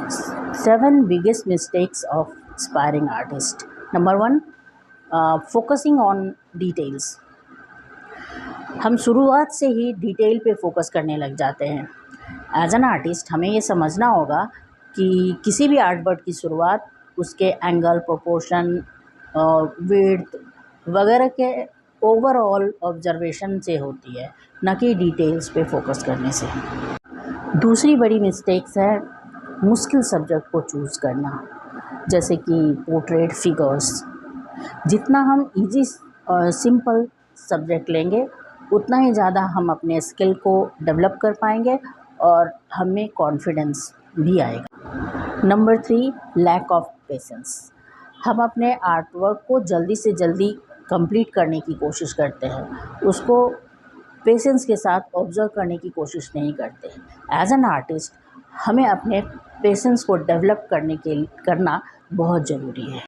7 biggest mistakes of aspiring artist. Number 1, focusing on details. हम शुरुआत से ही डिटेल पे फोकस करने लग जाते हैं। एज एन आर्टिस्ट हमें ये समझना होगा कि किसी भी आर्ट वर्क की शुरुआत उसके एंगल, प्रोपोर्शन, विड्थ वगैरह के ओवरऑल ऑब्जर्वेशन से होती है, न कि डिटेल्स पे फोकस करने से। दूसरी बड़ी मिस्टेक्स है मुश्किल सब्जेक्ट को चूज़ करना, जैसे कि पोर्ट्रेट, फिगर्स। जितना हम इजी और सिंपल सब्जेक्ट लेंगे उतना ही ज़्यादा हम अपने स्किल को डेवलप कर पाएंगे और हमें कॉन्फिडेंस भी आएगा। Number 3, lack of patience. हम अपने आर्ट वर्क को जल्दी से जल्दी कंप्लीट करने की कोशिश करते हैं, उसको पेशेंस के साथ ऑब्जर्व करने की कोशिश नहीं करते। एज एन आर्टिस्ट हमें अपने पेशेंस को डेवलप करना बहुत ज़रूरी है।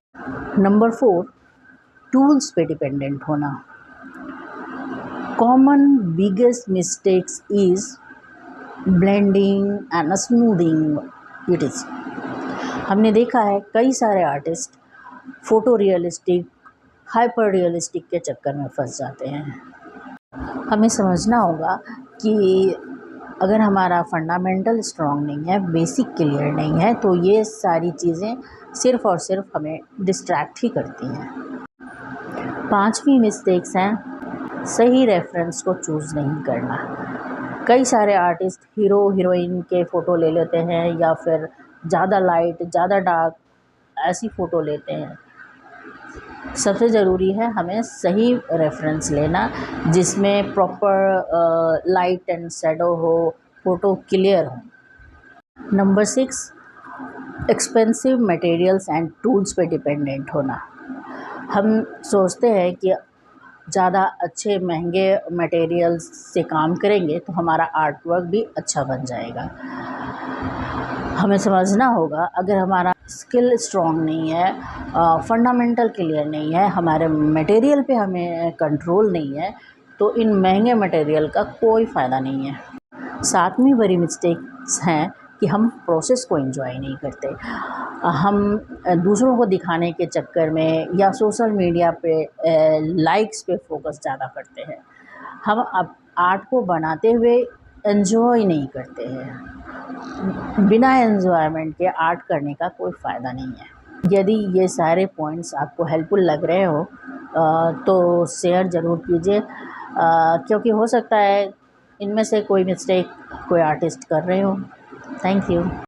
नंबर 4, टूल्स पे डिपेंडेंट होना। Common biggest mistakes is blending and smoothing it is. हमने देखा है कई सारे artist photo realistic, hyper realistic के चक्कर में फंस जाते हैं। हमें समझना होगा कि अगर हमारा फंडामेंटल स्ट्रॉन्ग नहीं है, बेसिक क्लियर नहीं है, तो ये सारी चीज़ें सिर्फ़ और सिर्फ हमें डिस्ट्रैक्ट ही करती हैं। 5वीं मिस्टेक्स हैं सही रेफरेंस को चूज़ नहीं करना। कई सारे आर्टिस्ट हीरो हीरोइन के फ़ोटो ले लेते हैं या फिर ज़्यादा लाइट, ज़्यादा डार्क ऐसी फ़ोटो लेते हैं। सबसे ज़रूरी है हमें सही रेफरेंस लेना, जिसमें प्रॉपर लाइट एंड शैडो हो, फ़ोटो क्लियर हो। Number 6, expensive materials and tools पे डिपेंडेंट होना। हम सोचते हैं कि ज़्यादा अच्छे महंगे मटेरियल्स से काम करेंगे तो हमारा आर्ट वर्क भी अच्छा बन जाएगा। हमें समझना होगा अगर हमारा स्किल स्ट्रॉन्ग नहीं है, फंडामेंटल क्लियर नहीं है, हमारे मटेरियल पे हमें कंट्रोल नहीं है, तो इन महंगे मटेरियल का कोई फ़ायदा नहीं है। 7वीं बड़ी मिस्टेक्स हैं कि हम प्रोसेस को एंजॉय नहीं करते। हम दूसरों को दिखाने के चक्कर में या सोशल मीडिया पे लाइक्स पे फोकस ज़्यादा करते हैं। हम अब आर्ट को बनाते हुए एंजॉय नहीं करते हैं। बिना एंजॉयमेंट के आर्ट करने का कोई फ़ायदा नहीं है। यदि ये सारे पॉइंट्स आपको हेल्पफुल लग रहे हो तो शेयर ज़रूर कीजिए, क्योंकि हो सकता है इनमें से कोई मिस्टेक कोई आर्टिस्ट कर रहे हो। Thank you.